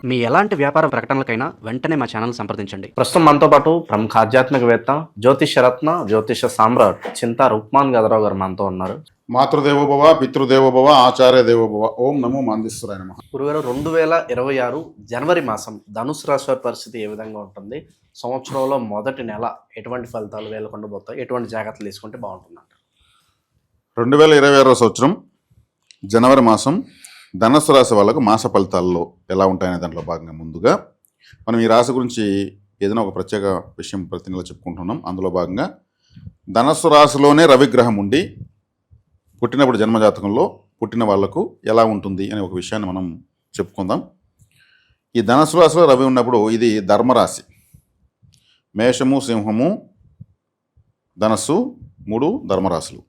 మీ ఎలాంటి వ్యాపార ప్రకటనలకైనా వెంటనే మా ఛానల్ సంప్రదించండి. ప్రస్తుతం మనతో పాటు ప్రముఖ ఆధ్యాత్మికవేత్త జ్యోతిషరత్న జ్యోతిష సామ్రాట్ చింతా రుక్మాన్ గదరావు గారు మనతో ఉన్నారు. మాతృదేవోభవ పితృదేవోభవ ఆచార్య దేవోభవ. ఓం నమో మాందేశ్వరాయ నమః. గురుగారు 2026 జనవరి మాసం ధనుసు రాశి వారి పరిస్థితి ఏ విధంగా ఉంటుంది? సంవత్సరంలో మొదటి నెల ఎటువంటి ఫలితాలు వీళ్ళకు ఉండబోతాయి? ఎటువంటి జాగ్రత్తలు తీసుకుంటే బాగుంటుందంట? 2026 సంవత్సరం జనవరి మాసం ధనుసు రాశి వాళ్ళకు మాస ఫలితాల్లో ఎలా ఉంటాయనే దాంట్లో భాగంగా ముందుగా మనం ఈ రాశి గురించి ఏదైనా ఒక ప్రత్యేక విషయం ప్రతి నెల చెప్పుకుంటున్నాం. అందులో భాగంగా ధనుసు రాశిలోనే రవిగ్రహం ఉండి పుట్టినప్పుడు జన్మజాతకంలో పుట్టిన వాళ్లకు ఎలా ఉంటుంది అనే ఒక విషయాన్ని మనం చెప్పుకుందాం. ఈ ధనుసు రాశిలో రవి ఉన్నప్పుడు ఇది ధర్మరాశి. మేషము, సింహము, ధనస్సు 3 ధర్మరాశులు.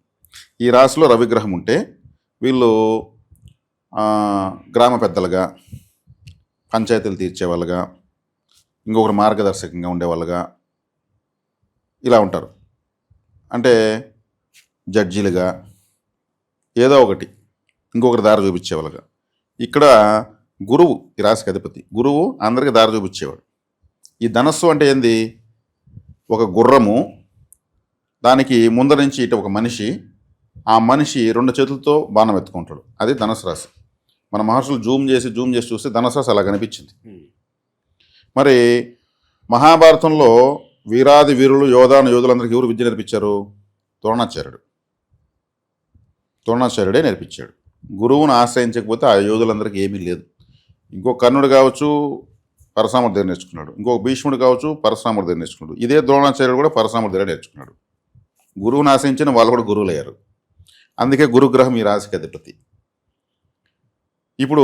ఈ రాశిలో రవిగ్రహం ఉంటే వీళ్ళు గ్రామ పెద్దలుగా, పంచాయతీలు తీర్చేవాళ్ళుగా, ఇంకొకరు మార్గదర్శకంగా ఉండేవాళ్ళుగా ఇలా ఉంటారు. అంటే జడ్జీలుగా ఏదో ఒకటి ఇంకొకరి దారి చూపించేవాళ్ళుగా. ఇక్కడ గురువు ఈ రాశికి అధిపతి. గురువు అందరికీ దారి చూపించేవాడు. ఈ ధనస్సు అంటే ఏంది? ఒక గుర్రము, దానికి ముందర నుంచి ఇటు ఒక మనిషి, ఆ మనిషి 2 చేతులతో బాణం ఎత్తుకుంటాడు. అది ధనుసు రాశి. మన మహర్షులు జూమ్ చేసి చూస్తే ధనుసు రాశి అలా కనిపించింది. మరి మహాభారతంలో వీరాది వీరులు యోధులందరికీ ఎవరు విద్య నేర్పించారు? ద్రోణాచార్యుడే నేర్పించాడు. గురువును ఆశ్రయించకపోతే ఆ యోధులందరికీ ఏమీ లేదు. ఇంకో కర్ణుడు కావచ్చు, పరశురాముడి దగ్గర నేర్చుకున్నాడు. ఇంకొక భీష్ముడు కావచ్చు, పరశురాముడి దగ్గర నేర్చుకున్నాడు. ఇదే ద్రోణాచార్యుడు కూడా పరశురాముడి దగ్గర నేర్చుకున్నాడు. గురువును ఆశ్రయించిన వాళ్ళు కూడా గురువులు అయ్యారు. అందుకే గురుగ్రహం ఈ రాశికి అధిపతి. ఇప్పుడు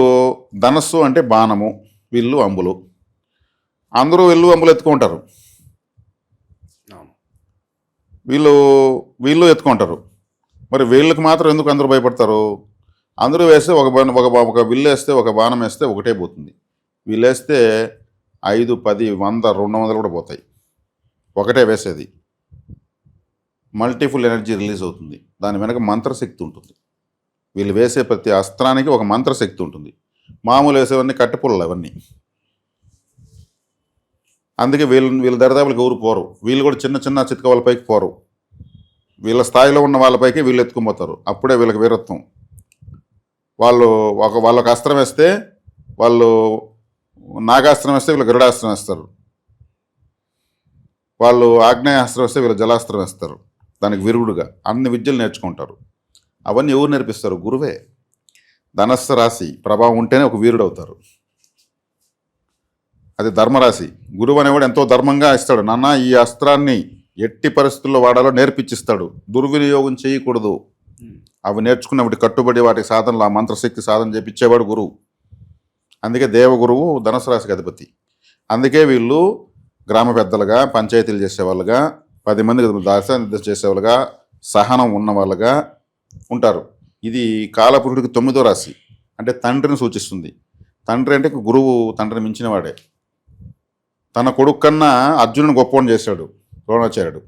ధనస్సు అంటే బాణము, విల్లు, అంబులు. అందరూ విల్లు అంబులు ఎత్తుకుంటారు. వీళ్ళు ఎత్తుకుంటారు. మరి వీళ్ళకి మాత్రం ఎందుకు అందరూ భయపడతారు? అందరూ వేస్తే ఒక విల్లు వేస్తే, ఒక బాణం వేస్తే ఒకటే పోతుంది. వీళ్ళు వేస్తే 5, 10, 100, 200 కూడా పోతాయి. ఒకటే వేసేది. మల్టిపుల్ ఎనర్జీ రిలీజ్ అవుతుంది. దాని వెనక మంత్రశక్తి ఉంటుంది. వీళ్ళు వేసే ప్రతి అస్త్రానికి ఒక మంత్రశక్తి ఉంటుంది. మామూలు వేసేవన్నీ కట్టెపుల్లలు అవన్నీ. అందుకే వీళ్ళ దరిదాపులకు ఎవరు పోరు. వీళ్ళు కూడా చిన్న చిన్న చితకవాళ్ళ పైకి పోరు. వీళ్ళ స్థాయిలో ఉన్న వాళ్ళపైకి వీళ్ళు ఎత్తుకుపోతారు. అప్పుడే వీళ్ళకి వీరత్వం. వాళ్ళకి అస్త్రం వేస్తే వాళ్ళు నాగాస్త్రం వేస్తే వీళ్ళు గరుడాస్త్రం వేస్తారు. వాళ్ళు ఆగ్నేయాస్త్రం వేస్తే వీళ్ళు జలాస్త్రం వేస్తారు. దానికి విరుగుడుగా అన్ని విద్యలు నేర్చుకుంటారు. అవన్నీ ఎవరు నేర్పిస్తారు? గురువే. ధనస్సు రాశి ప్రభావం ఉంటేనే ఒక వీరుడు అవుతారు. అది ధర్మరాశి. గురువు అనేవాడు ఎంతో ధర్మంగా ఇస్తాడు. నాన్న ఈ అస్త్రాన్ని ఎట్టి పరిస్థితుల్లో వాడాలో నేర్పించిస్తాడు. దుర్వినియోగం చేయకూడదు. అవి నేర్చుకున్నప్పుడు కట్టుబడి వాటి సాధనలు, ఆ మంత్రశక్తి సాధన చేపించేవాడు గురువు. అందుకే దేవగురువు ధనుసు రాశికి అధిపతి. అందుకే వీళ్ళు గ్రామ పెద్దలుగా, పంచాయతీలు చేసేవాళ్ళుగా, 10 మందికి దార్శనిర్దేశం చేసేవాళ్ళుగా, సహనం ఉన్నవాళ్ళుగా ఉంటారు. ఇది కాలపురుషుడికి 9వ రాశి. అంటే తండ్రిని సూచిస్తుంది. తండ్రి అంటే గురువు తండ్రిని మించిన వాడే. తన కొడుకు కన్నా అర్జునుని గొప్పవాడిని చేశాడు ద్రోణాచార్యుడు.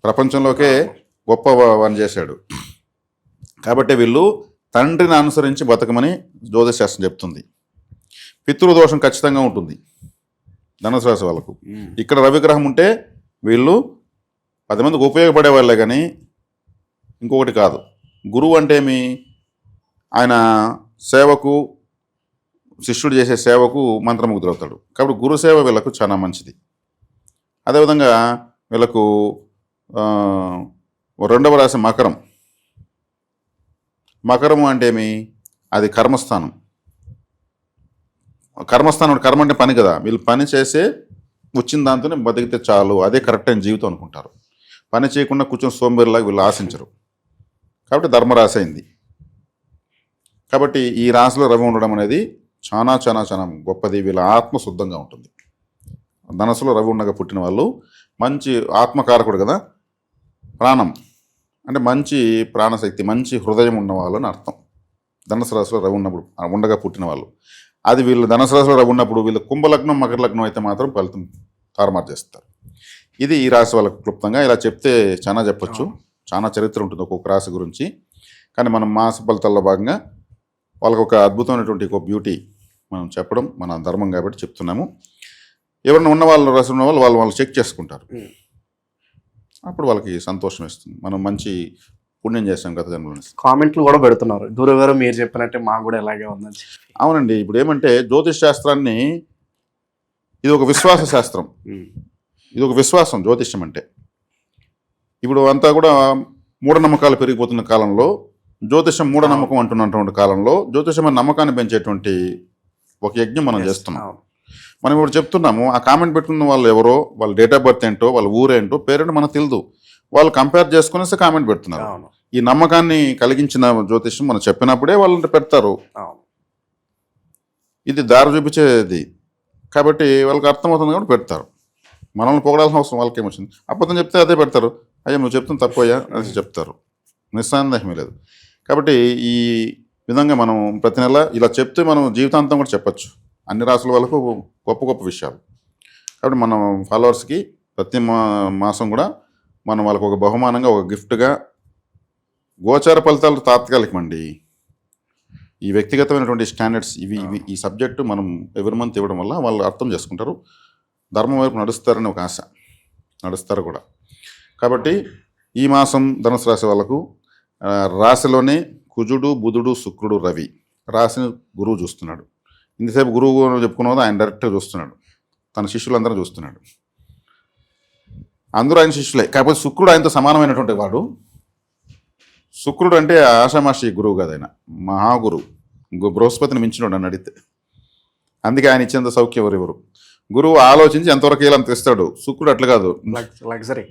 ప్రపంచంలోకే గొప్పవాడిని చేశాడు. కాబట్టి వీళ్ళు తండ్రిని అనుసరించి బతకమని జ్యోతిషశాస్త్రం చెప్తుంది. పితృదోషం ఖచ్చితంగా ఉంటుంది ధనుసు రాశి వాళ్ళకు. ఇక్కడ రవిగ్రహం ఉంటే వీళ్ళు 10 మందికి ఉపయోగపడే వాళ్ళే కానీ ఇంకొకటి కాదు. గురువు అంటే ఆయన సేవకు, శిష్యుడు చేసే సేవకు మంత్రముగ్ధులవుతాడు. కాబట్టి గురుసేవ వీళ్ళకు చాలా మంచిది. అదేవిధంగా వీళ్ళకు 2వ రాశి మకరం. మకరము అంటే అది కర్మస్థానం. కర్మ అంటే పని కదా. వీళ్ళు పని చేసే వచ్చిన దాంతోనే బతికితే చాలు, అదే కరెక్ట్ అయిన జీవితం అనుకుంటారు. పని చేయకుండా కూర్చొని సోంబేరిలాగా వీళ్ళు ఆశించరు. కాబట్టి ధర్మరాశి అయింది. కాబట్టి ఈ రాశిలో రవి ఉండడం అనేది చాలా చాలా చాలా గొప్పది. వీళ్ళ ఆత్మ శుద్ధంగా ఉంటుంది. ధనస్సులో రవి ఉండగా పుట్టిన వాళ్ళు మంచి ఆత్మకారకుడు కదా. ప్రాణం అంటే మంచి ప్రాణశక్తి, మంచి హృదయం ఉన్నవాళ్ళు అని అర్థం. ధనుసు రాశిలో రవి ఉండగా పుట్టిన వాళ్ళు. అది వీళ్ళు ధనుసు రాశిలో రవి ఉన్నప్పుడు వీళ్ళు కుంభలగ్నం, మకర లగ్నం అయితే మాత్రం ఫలితం తారుమారు చేస్తారు. ఇది ఈ రాశి వాళ్ళకు క్లుప్తంగా. ఇలా చెప్తే చాలా చెప్పచ్చు. చాలా చరిత్ర ఉంటుంది ఒక్కొక్క రాశి గురించి. కానీ మనం మాస ఫలితాల్లో భాగంగా వాళ్ళకి ఒక అద్భుతమైనటువంటి ఒక బ్యూటీ మనం చెప్పడం మన ధర్మం కాబట్టి చెప్తున్నాము. ఎవరైనా ఉన్న వాళ్ళు రాసి ఉన్న వాళ్ళు చెక్ చేసుకుంటారు. అప్పుడు వాళ్ళకి సంతోషం ఇస్తుంది, మనం మంచి పుణ్యం చేస్తాం గత జన్మలో. కామెంట్లు కూడా పెడుతున్నారు, గురుగారు మీరు చెప్పినట్టే మాకు కూడా ఇలాగే ఉందని చెప్పి. అవునండి, ఇప్పుడు ఏమంటే జ్యోతిష్ శాస్త్రాన్ని ఇది ఒక విశ్వాస శాస్త్రం, ఇది ఒక విశ్వాసం. జ్యోతిష్యం అంటే ఇప్పుడు అంతా కూడా మూఢనమ్మకాలు పెరిగిపోతున్న కాలంలో జ్యోతిషం మూఢనమ్మకం అంటున్నటువంటి కాలంలో జ్యోతిషం అనే నమ్మకాన్ని పెంచేటువంటి ఒక యజ్ఞం మనం చేస్తున్నాం. మనం ఇప్పుడు చెప్తున్నాము, ఆ కామెంట్ పెట్టుకున్న వాళ్ళు ఎవరో, వాళ్ళ డేట్ ఆఫ్ బర్త్ ఏంటో, వాళ్ళ ఊరేంటో, పేరేంటో మనకు తెలియదు. వాళ్ళు కంపేర్ చేసుకునేసి కామెంట్ పెడుతున్నారు. ఈ నమ్మకాన్ని కలిగించిన జ్యోతిష్యం మనం చెప్పినప్పుడే వాళ్ళని పెడతారు. ఇది దారి చూపించేది కాబట్టి వాళ్ళకి అర్థమవుతుంది కాబట్టి పెడతారు. మనల్ని పొగడాల్సిన అవసరం వాళ్ళకి ఏమొచ్చింది? అబద్ధం చెప్తే అదే పెడతారు. అయ్యా నువ్వు చెప్తాను తప్పయ్యా అని చెప్తారు, నిస్సందేహమే లేదు. కాబట్టి ఈ విధంగా మనం ప్రతి నెల ఇలా చెప్తే మనం జీవితాంతం కూడా చెప్పచ్చు అన్ని రాసుల వాళ్ళకు గొప్ప గొప్ప విషయాలు. కాబట్టి మనం ఫాలోవర్స్కి ప్రతి మాసం కూడా మనం వాళ్ళకు ఒక బహుమానంగా, ఒక గిఫ్ట్గా గోచార ఫలితాలు తాత్కాలికమండి. ఈ వ్యక్తిగతమైనటువంటి స్టాండర్డ్స్ ఇవి ఈ సబ్జెక్టు మనం ఎవరి మంత్ ఇవ్వడం వల్ల వాళ్ళు అర్థం చేసుకుంటారు, ధర్మం వైపు నడుస్తారని ఒక ఆశ, నడుస్తారు కూడా. కాబట్టి ఈ మాసం ధనుసు రాశి వాళ్ళకు రాశిలోనే కుజుడు, బుధుడు, శుక్రుడు, రవి, రాశిని గురువు చూస్తున్నాడు. ఇంతసేపు గురువు చెప్పుకున్నది ఆయన డైరెక్ట్గా చూస్తున్నాడు, తన శిష్యులందరూ చూస్తున్నాడు. అందరూ ఆయన శిష్యులే, కాకపోతే శుక్రుడు ఆయనతో సమానమైనటువంటి వాడు. శుక్రుడు అంటే ఆషామాషి గురువు కాదు, ఆయన మహాగురువు, బృహస్పతిని మించినోడు అని అడిగితే. అందుకే ఆయన ఇచ్చేంత సౌఖ్యం ఎవరెవరు. గురువు ఆలోచించి ఎంతవరకు వేయాలని తెస్తాడు, శుక్రుడు అట్లా కాదు, లగ్జరీ.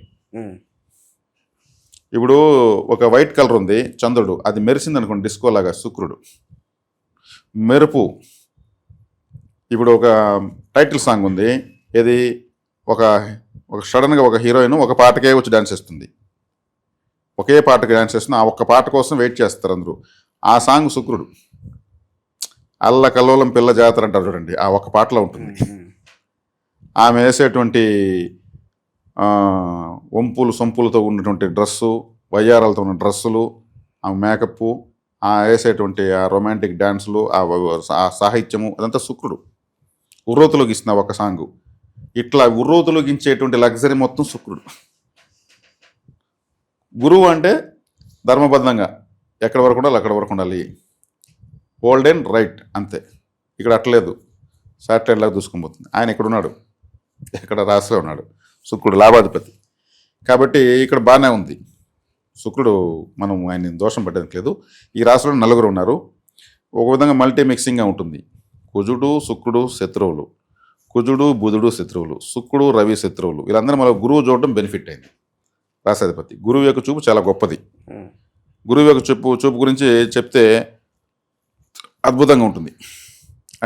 ఇప్పుడు ఒక వైట్ కలర్ ఉంది చంద్రుడు, అది మెరిసింది అనుకోండి డిస్కో లాగా, శుక్రుడు మెరుపు. ఇప్పుడు ఒక టైటిల్ సాంగ్ ఉంది, ఏది ఒక సడన్గా ఒక హీరోయిన్ ఒక పాటకే వచ్చి డాన్స్ చేస్తుంది, ఒకే పాటకి డాన్స్ చేస్తుంది, ఆ ఒక్క పాట కోసం వెయిట్ చేస్తారు అందరూ. ఆ సాంగ్ శుక్రుడు. అల్ల కల్లోలం పిల్ల జాతర అంటారు చూడండి, ఆ ఒక్క పాటలో ఉంటుంది. ఆమె వేసేటువంటి వంపులు సొంపులతో ఉన్నటువంటి డ్రెస్సు, వయ్యారాలతో ఉన్న డ్రెస్సులు, ఆ మేకప్, ఆ వేసేటువంటి ఆ రొమాంటిక్ డ్యాన్సులు, ఆ సాహిత్యము, అదంతా శుక్రుడు. ఉర్రోతులోకి ఇస్తున్న ఒక సాంగు. ఇట్లా ఉర్రోతులోకించేటువంటి లగ్జరీ మొత్తం శుక్రుడు. గురువు అంటే ధర్మబద్ధంగా ఎక్కడి వరకు ఉండాలి అక్కడి వరకు ఉండాలి, ఓల్డ్ అండ్ రైట్ అంతే. ఇక్కడ అట్లేదు, సాటిలైట్ లాగా దూసుకొని పోతుంది. ఆయన ఇక్కడ ఉన్నాడు, ఎక్కడ రాశిలో ఉన్నాడు, శుక్రుడు లాభాధిపతి. కాబట్టి ఇక్కడ బాగానే ఉంది శుక్రుడు, మనం ఆయన దోషం పెట్టడానికి లేదు. ఈ రాశిలో నలుగురు ఉన్నారు, ఒక విధంగా మల్టీ మిక్సింగ్గా ఉంటుంది. కుజుడు, శుక్రుడు శత్రువులు, కుజుడు, బుధుడు శత్రువులు, శుక్రుడు, రవి శత్రువులు. వీళ్ళందరూ మన గురువు చూడడం బెనిఫిట్ అయింది. రాశాధిపతి గురువు యొక్క చూపు చాలా గొప్పది. గురువు యొక్క చూపు గురించి చెప్తే అద్భుతంగా ఉంటుంది.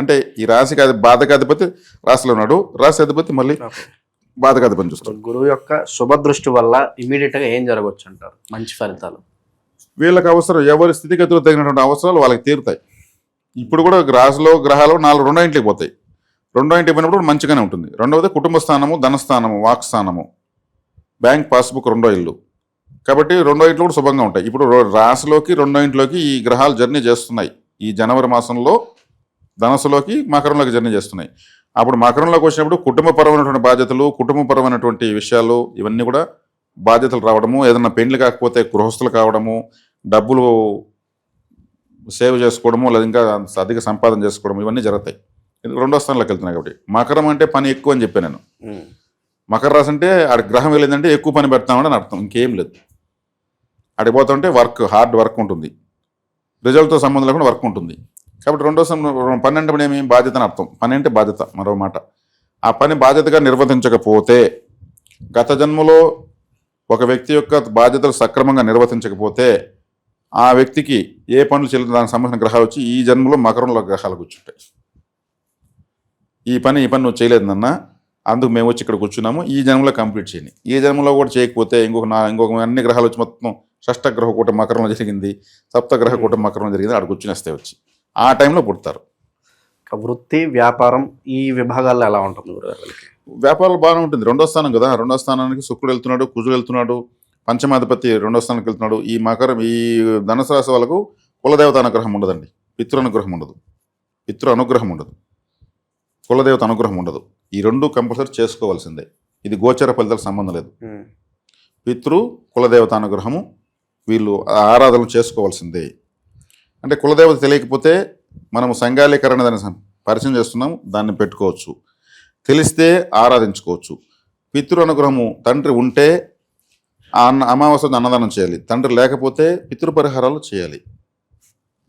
అంటే ఈ రాశికి అది బాధకాధిపతి రాశిలో ఉన్నాడు, రాశి అధిపతి మళ్ళీ బాధకాధిపతి చూస్తాడు. గురువు యొక్క శుభదృష్టి వల్ల ఇమీడియట్గా ఏం జరగవచ్చు అంటారు మంచి ఫలితాలు? వీళ్ళకి అవసరం, ఎవరి స్థితిగతులు తగినటువంటి అవసరాలు వాళ్ళకి తీరుతాయి. ఇప్పుడు కూడా రాశిలో గ్రహాలు రెండో ఇంటికి పోతాయి. రెండో ఇంటికి పోయినప్పుడు మంచిగానే ఉంటుంది. రెండవది కుటుంబ స్థానము, ధనస్థానము, వాక్ స్థానము, బ్యాంక్ పాస్బుక్ రెండో ఇల్లు. కాబట్టి రెండో ఇంట్లో కూడా శుభంగా ఉంటాయి. ఇప్పుడు రాశిలోకి రెండో ఇంట్లోకి ఈ గ్రహాలు జర్నీ చేస్తున్నాయి. ఈ జనవరి మాసంలో ధనస్సులోకి మకరంలోకి జర్నీ చేస్తున్నాయి. అప్పుడు మకరంలోకి వచ్చినప్పుడు కుటుంబపరమైనటువంటి బాధ్యతలు, కుటుంబపరమైనటువంటి విషయాలు, ఇవన్నీ కూడా బాధ్యతలు రావడము, ఏదైనా పెండ్లి కాకపోతే గృహస్థులు కావడము, డబ్బులు సేవ్ చేసుకోవడము, లేదా ఇంకా అధిక సంపాదన చేసుకోవడం, ఇవన్నీ జరుగుతాయి. రెండో స్థానంలోకి వెళ్తున్నాయి. కాబట్టి మకరం అంటే పని ఎక్కువ అని చెప్పాను నేను. మకర రాశి అంటే ఆడ గ్రహం వెళ్ళిందంటే ఎక్కువ పని పెడతామని అని అర్థం, ఇంకేం లేదు. ఆడికి పోతుంటే వర్క్, హార్డ్ వర్క్ ఉంటుంది, రిజల్ట్తో సంబంధం లేకుండా వర్క్ ఉంటుంది. కాబట్టి రెండో పని అంటే ఏమి బాధ్యత అని అర్థం. పని అంటే బాధ్యత, మరో మాట. ఆ పని బాధ్యతగా నిర్వర్తించకపోతే, గత జన్మలో ఒక వ్యక్తి యొక్క బాధ్యతలు సక్రమంగా నిర్వర్తించకపోతే ఆ వ్యక్తికి ఏ పనులు చేయలేదు దానికి సంబంధించిన గ్రహాలు వచ్చి ఈ జన్మలో మకరంలో గ్రహాలు కూర్చుంటాయి. ఈ పని నువ్వు చేయలేదు నాన్న, అందుకు మేము వచ్చి ఇక్కడ కూర్చున్నాము, ఈ జన్మలో కంప్లీట్ చేయండి. ఈ జన్మలో కూడా చేయకపోతే ఇంకొక అన్ని గ్రహాలు వచ్చి మొత్తం షష్టగ్రహ కూటం మకరంలో జరిగింది, సప్తగ్రహ కూటం మకరంలో జరిగింది, అక్కడ కూర్చునేస్తే వచ్చి ఆ టైంలో పుడతారు. వృత్తి, వ్యాపారం ఈ విభాగాల్లో ఎలా ఉంటుంది గురుగారు? వ్యాపారాలు బాగానే ఉంటుంది. రెండో స్థానం కదా, రెండో స్థానానికి శుక్రుడు వెళ్తున్నాడు, కుజుడు వెళ్తున్నాడు, పంచమాధిపతి రెండో స్థానానికి వెళ్తున్నాడు. ఈ ధనుసు రాశి వాళ్ళకు కులదేవత అనుగ్రహం ఉండదండి. పితృ అనుగ్రహం ఉండదు, పితృ అనుగ్రహం ఉండదు, కులదేవత అనుగ్రహం ఉండదు. ఈ రెండు కంపల్సరీ చేసుకోవాల్సిందే. ఇది గోచర ఫలితాలకు సంబంధం లేదు. పితృ కులదేవత అనుగ్రహము వీళ్ళు ఆరాధనలు చేసుకోవాల్సిందే. అంటే కులదేవత తెలియకపోతే మనము సంఘాలీకరణ దాన్ని పరిచయం చేస్తున్నాము, దాన్ని పెట్టుకోవచ్చు. తెలిస్తే ఆరాధించుకోవచ్చు. పితృ అనుగ్రహము తండ్రి ఉంటే అమావాస్య అన్నదానం చేయాలి. తండ్రి లేకపోతే పితృపరిహారాలు చేయాలి.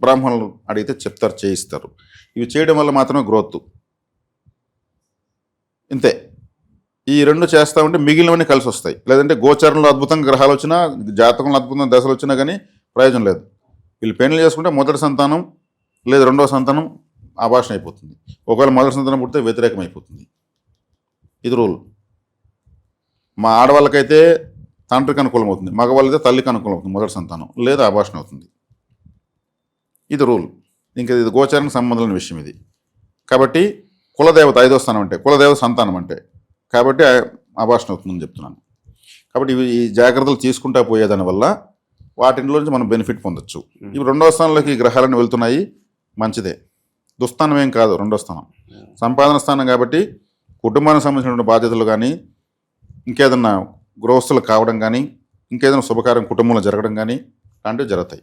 బ్రాహ్మణులు అడిగితే చెప్తారు, చేయిస్తారు. ఇవి చేయడం వల్ల మాత్రమే గ్రోత్. ఇంతే. ఈ రెండు చేస్తూ ఉంటే మిగిలినవన్నీ కలిసి వస్తాయి. లేదంటే గోచరంలో అద్భుతంగా గ్రహాలు వచ్చినా, జాతకంలో అద్భుతంగా దశలు వచ్చినా కానీ ప్రయోజనం లేదు. వీళ్ళు పెళ్లి చేసుకుంటే మొదటి సంతానం లేదా రెండవ సంతానం అభాషణ అయిపోతుంది. ఒకవేళ మొదటి సంతానం పుడితే వ్యతిరేకం అయిపోతుంది. ఇది రూల్. మా ఆడవాళ్ళకైతే తండ్రికి అనుకూలం అవుతుంది, మగవాళ్ళైతే తల్లికి అనుకూలం అవుతుంది మొదటి సంతానం, లేదా అభాషణ అవుతుంది. ఇది రూల్. ఇంకా ఇది గోచారానికి సంబంధం లేని విషయం ఇది. కాబట్టి కులదేవత 5వ స్థానం అంటే కులదేవత సంతానం అంటే, కాబట్టి అభాషణ అవుతుందని చెప్తున్నాను. కాబట్టి ఇవి ఈ జాగ్రత్తలు తీసుకుంటా పోయేదాని వల్ల వాటిలోంచి మనం బెనిఫిట్ పొందొచ్చు. ఇవి 2వ స్థానంలోకి గ్రహాలను వెళ్తున్నాయి, మంచిదే. దుస్థానం ఏం కాదు. 2వ స్థానం సంపాదన స్థానం కాబట్టి కుటుంబానికి సంబంధించినటువంటి బాధ్యతలు కానీ, ఇంకేదన్నా గృహస్థులు కావడం కానీ, ఇంకేదైనా శుభకార్యం కుటుంబంలో జరగడం కానీ లాంటివి జరుగుతాయి.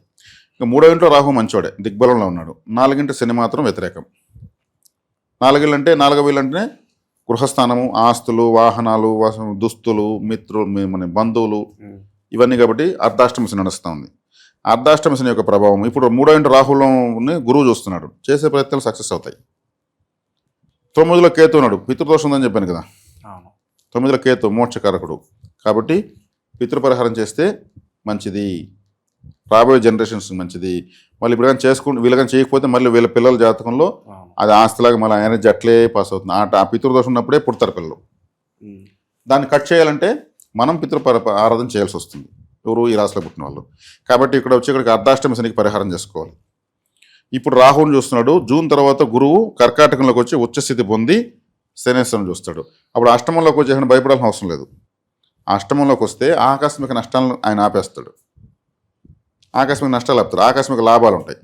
ఇంకా 3వ ఇంట్లో రాహు మంచోడే, దిగ్బలంలో ఉన్నాడు. 4వ శని మాత్రం వ్యతిరేకం. 4వ ఇల్లు అంటే 4వ ఇల్లు అంటే గృహస్థానము, ఆస్తులు, వాహనాలు, దుస్తులు, మిత్రులు, మన బంధువులు, ఇవన్నీ. కాబట్టి అర్ధాష్టమ శని నడుస్తూ ఉంది. అర్ధాష్టమ శని యొక్క ప్రభావం ఇప్పుడు 3వ ఇంటి రాహులోని గురువు చూస్తున్నాడు. చేసే ప్రయత్నాలు సక్సెస్ అవుతాయి. 9లో కేతు ఉన్నాడు. పితృదోషం ఉందని చెప్పాను కదా. 9లో కేతు మోక్షకారకుడు. కాబట్టి పితృపరిహారం చేస్తే మంచిది, రాబోయే జనరేషన్స్ మంచిది. మళ్ళీ ఇప్పుడు కానీ వీళ్ళు కానీ చేయకపోతే మళ్ళీ వీళ్ళ పిల్లల జాతకంలో అది ఆస్తిలాగా మళ్ళీ ఎనర్జీ అట్లే పాస్ అవుతుంది. ఆ పితృదోషం ఉన్నప్పుడే పుడతారు పిల్లలు. దాన్ని కట్ చేయాలంటే మనం ఆరాధన చేయాల్సి వస్తుంది, ఎవరు ఈ రాశిలో పుట్టిన వాళ్ళు. కాబట్టి ఇక్కడికి అర్ధాష్టమ శనికి పరిహారం చేసుకోవాలి. ఇప్పుడు రాహుని చూస్తున్నాడు. జూన్ తర్వాత గురువు కర్కాటకంలోకి వచ్చి ఉచ్చస్థితి పొంది శనేశ్వరం చూస్తాడు. అప్పుడు అష్టమంలోకి వచ్చేసిన భయపడాల్సిన అవసరం లేదు. అష్టమంలోకి వస్తే ఆకస్మిక నష్టాలను ఆయన ఆపేస్తాడు. ఆకస్మిక నష్టాలు ఆపుతాడు, ఆకస్మిక లాభాలు ఉంటాయి.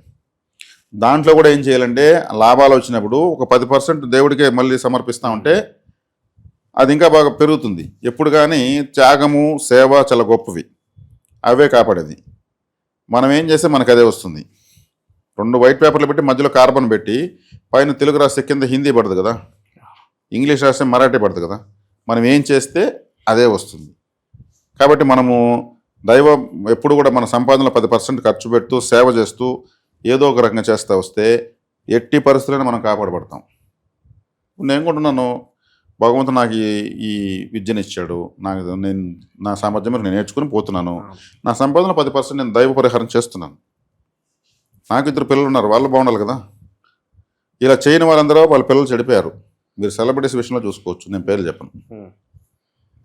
దాంట్లో కూడా ఏం చేయాలంటే లాభాలు వచ్చినప్పుడు ఒక 10% దేవుడికే మళ్ళీ సమర్పిస్తూ ఉంటే అది ఇంకా బాగా పెరుగుతుంది. ఎప్పుడు కానీ త్యాగము, సేవ చాలా గొప్పవి, అవే కాపాడేది. మనం ఏం చేస్తే మనకు అదే వస్తుంది. 2 వైట్ పేపర్లు పెట్టి మధ్యలో కార్బన్ పెట్టి పైన తెలుగు రాస్తే కింద హిందీ పడుతుంది కదా, ఇంగ్లీష్ రాస్తే మరాఠీ పడుతుంది కదా. మనం ఏం చేస్తే అదే వస్తుంది. కాబట్టి మనము దైవం ఎప్పుడు కూడా మన సంపాదనలో 10% ఖర్చు పెడుతూ సేవ చేస్తూ ఏదో ఒక రకంగా చేస్తూ వస్తే ఎట్టి పరిస్థితులను మనం కాపాడబడతాం. నేను కొంటున్నాను, భగవంతుడు నాకు ఈ విద్యను ఇచ్చాడు, నేను నా సామర్థ్యం నేను నేర్చుకుని పోతున్నాను. నా సంపాదనలో 10% నేను దైవ పరిహారం చేస్తున్నాను. నాకు 2 పిల్లలు ఉన్నారు, వాళ్ళు బాగుండాలి కదా. ఇలా చేయని వాళ్ళందరూ వాళ్ళ పిల్లలు చెడిపోయారు. మీరు సెలబ్రిటీస్ విషయంలో చూసుకోవచ్చు, నేను పేర్లు చెప్పను.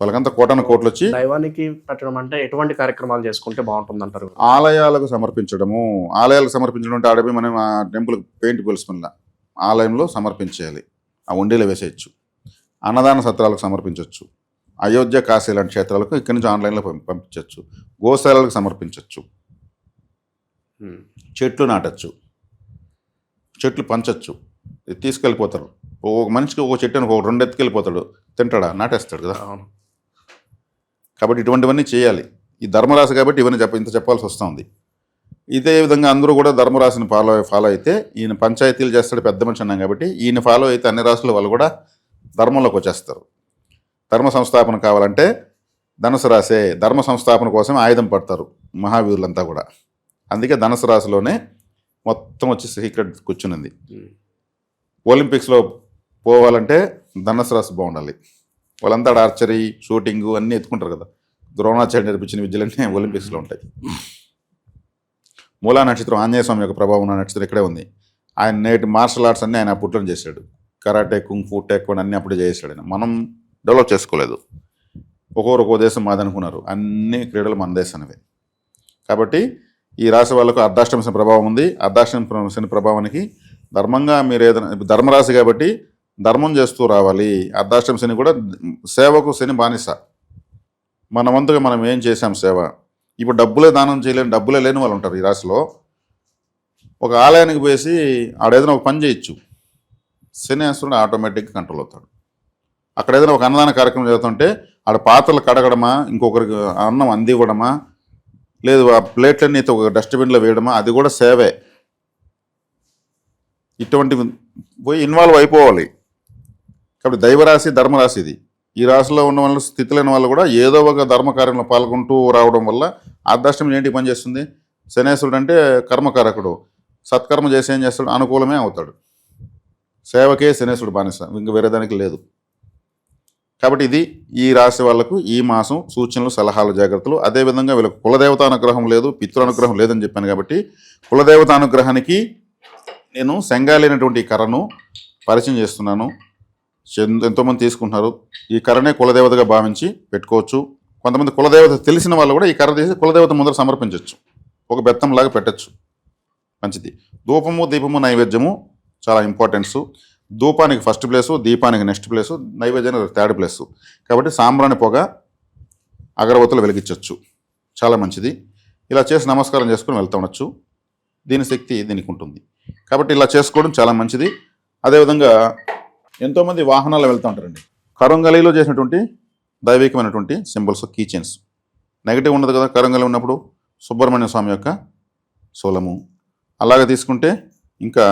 వాళ్ళకంతా కోట్లు వచ్చి దైవానికి పెట్టడం అంటే ఎటువంటి కార్యక్రమాలు చేసుకుంటే బాగుంటుంది అంటారు? ఆలయాలకు సమర్పించడం అంటే ఆడపి మనం ఆ టెంపుల్ పెయింట్ కొలుసుకున్న ఆలయంలో సమర్పించేయాలి. ఆ ఉండిలో వేసేయచ్చు. అన్నదాన సత్రాలకు సమర్పించవచ్చు. అయోధ్య, కాశీ లాంటి క్షేత్రాలకు ఇక్కడి నుంచి ఆన్లైన్లో పంపించవచ్చు. గోశాలలకు సమర్పించవచ్చు. చెట్లు నాటచ్చు, చెట్లు పంచచ్చు. తీసుకెళ్ళిపోతారు. ఒక మనిషికి ఒక చెట్టుని 2 ఎత్తుకెళ్ళిపోతాడు, తింటాడా? నాటేస్తాడు కదా. కాబట్టి ఇటువంటివన్నీ చేయాలి. ఈ ధర్మరాశి కాబట్టి ఇవన్నీ ఇంత చెప్పాల్సి వస్తుంది. ఇదే విధంగా అందరూ కూడా ధర్మరాశిని ఫాలో అయితే, ఈయన పంచాయతీలు చేస్తాడు, పెద్ద మనిషి అన్నాం కాబట్టి ఈయన ఫాలో అయితే అన్ని రాశుల వాళ్ళు కూడా ధర్మంలోకి వచ్చేస్తారు. ధర్మ సంస్థాపన కావాలంటే ధనుసు రాశే ధర్మ సంస్థాపన కోసం ఆయుధం పడతారు మహావీరులంతా కూడా. అందుకే ధనుసు రాశిలోనే మొత్తం వచ్చి సీక్రెట్ కూర్చునింది. ఒలింపిక్స్లో పోవాలంటే ధనుసు రాశి బాగుండాలి. వాళ్ళంతా ఆర్చరీ, షూటింగు అన్నీ ఎత్తుకుంటారు కదా. ద్రోణాచార్య నేర్పించిన విద్యలన్నీ ఒలింపిక్స్లో ఉంటాయి. మూలా నక్షత్రం ఆంజనేయ స్వామి యొక్క ప్రభావం ఉన్న నక్షత్రం ఇక్కడే ఉంది. ఆయన నేటి మార్షల్ ఆర్ట్స్ అన్నీ ఆయన అప్పట్లో చేశాడు. కరాటే, కుంగ్ ఫు, టేక్వాండో అన్నీ అప్పుడే చేసాడు ఆయన. మనం డెవలప్ చేసుకోలేదు. ఒక్కో దేశం మాదనుకున్నారు. అన్ని క్రీడలు మన దేశానివే. కాబట్టి ఈ రాశి వాళ్ళకు అర్ధాష్టమ శని ప్రభావం ఉంది. అర్ధాష్టమ శని ప్రభావానికి ధర్మంగా మీరు ఏదైనా, ధర్మరాశి కాబట్టి ధర్మం చేస్తూ రావాలి. అర్ధాష్టమ శని కూడా సేవకు శని బానిస. మన వంతుగా మనం ఏం చేసాం సేవ. ఇప్పుడు డబ్బులే దానం చేయలేని, డబ్బులే లేని వాళ్ళు ఉంటారు ఈ రాశిలో. ఒక ఆలయానికి పోసి ఆడేదైనా ఒక పని చేయొచ్చు, శనేశ్వరుడు ఆటోమేటిక్గా కంట్రోల్ అవుతాడు. అక్కడ ఏదైనా ఒక అన్నదాన కార్యక్రమం జరుగుతుంటే ఆడ పాత్రలు కడగడమా, ఇంకొకరికి అన్నం అందివ్వడమా, లేదు ఆ ప్లేట్లన్నీ ఒక డస్ట్బిన్లో వేయడమా, అది కూడా సేవే. ఇటువంటివి పోయి ఇన్వాల్వ్ అయిపోవాలి. కాబట్టి దైవరాశి ధర్మరాశి ఇది. ఈ రాశిలో ఉన్న వాళ్ళు, స్థితి లేని వాళ్ళు కూడా ఏదో ఒక ధర్మకార్యంలో పాల్గొంటూ రావడం వల్ల అర్ధాష్టమి ఏంటి పని చేస్తుంది? శనేశ్వరుడు అంటే కర్మకారకుడు, సత్కర్మ చేసి ఏం చేస్తాడు? అనుకూలమే అవుతాడు. సేవకే శనేశ్వరుడు బానిస, ఇంక వేరే దానికి లేదు. కాబట్టి ఇది ఈ రాశి వాళ్ళకు ఈ మాసం సూచనలు, సలహాలు, జాగ్రత్తలు. అదేవిధంగా వీళ్ళకు కులదేవత అనుగ్రహం లేదు, పితృ అనుగ్రహం లేదని చెప్పాను కాబట్టి కులదేవత అనుగ్రహానికి నేను సెంగాలైనటువంటి కర్రను పరిచయం చేస్తున్నాను. ఎంతోమంది తీసుకుంటున్నారు. ఈ కర్రనే కులదేవతగా భావించి పెట్టుకోవచ్చు. కొంతమంది కులదేవత తెలిసిన వాళ్ళు కూడా ఈ కర్ర తీసి కులదేవత ముందర సమర్పించవచ్చు, ఒక బెత్తంలాగా పెట్టచ్చు. మంచిది. ధూపము, దీపము, నైవేద్యము చాలా ఇంపార్టెన్సు. ధూపానికి ఫస్ట్ ప్లేసు, దీపానికి నెక్స్ట్ ప్లేసు, నైవేద్యానికి థర్డ్ ప్లేసు. కాబట్టి సాంబ్రాణి పొగ, అగరబత్తులు వెలిగించవచ్చు, చాలా మంచిది. ఇలా చేసి నమస్కారం చేసుకుని వెళ్తా ఉండొచ్చు. దీని శక్తి దీనికి ఉంటుంది. కాబట్టి ఇలా చేసుకోవడం చాలా మంచిది. అదేవిధంగా ఎంతోమంది వాహనాలు వెళ్తూ ఉంటారండి. కరంగలిలో చేసినటువంటి దైవికమైనటువంటి సింబల్స్, కీ చైన్స్. నెగిటివ్ ఉండదు కదా కరంగలి ఉన్నప్పుడు. సుబ్రహ్మణ్య స్వామి యొక్క సోలము. అలాగే తీసుకుంటే ఇంకా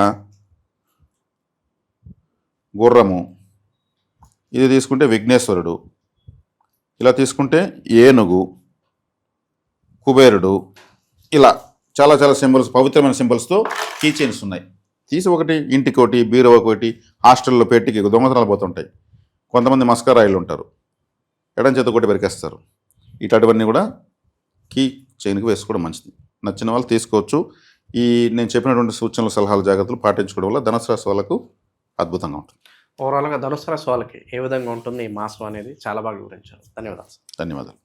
గుర్రము, ఇది తీసుకుంటే విఘ్నేశ్వరుడు, ఇలా తీసుకుంటే ఏనుగు, కుబేరుడు, ఇలా చాలా చాలా సింబల్స్, పవిత్రమైన సింబల్స్తో కీ చైన్స్ ఉన్నాయి. తీసి ఒకటి ఇంటికోటి, బీరువాకోటి, హాస్టల్లో పెట్టికి దొంగతనాలు పోతుంటాయి. కొంతమంది మస్కరాయిలు ఉంటారు, ఎడం చేత కొట్టి పెరికేస్తారు. ఇట్లాంటివన్నీ కూడా కీ చైన్కి వేసుకోవడం మంచిది. నచ్చిన వాళ్ళు తీసుకోవచ్చు. ఈ నేను చెప్పినటువంటి సూచనలు, సలహాలు, జాగ్రత్తలు పాటించుకోవడం వల్ల ధనుసు రాశి వాళ్ళకు అద్భుతంగా ఉంటుంది. ఓవరాల్గా ధనుసు రాశి వాళ్ళకి ఏ విధంగా ఉంటుంది ఈ మాసం అనేది చాలా బాగా వివరించారు. ధన్యవాదాలు. ధన్యవాదాలు.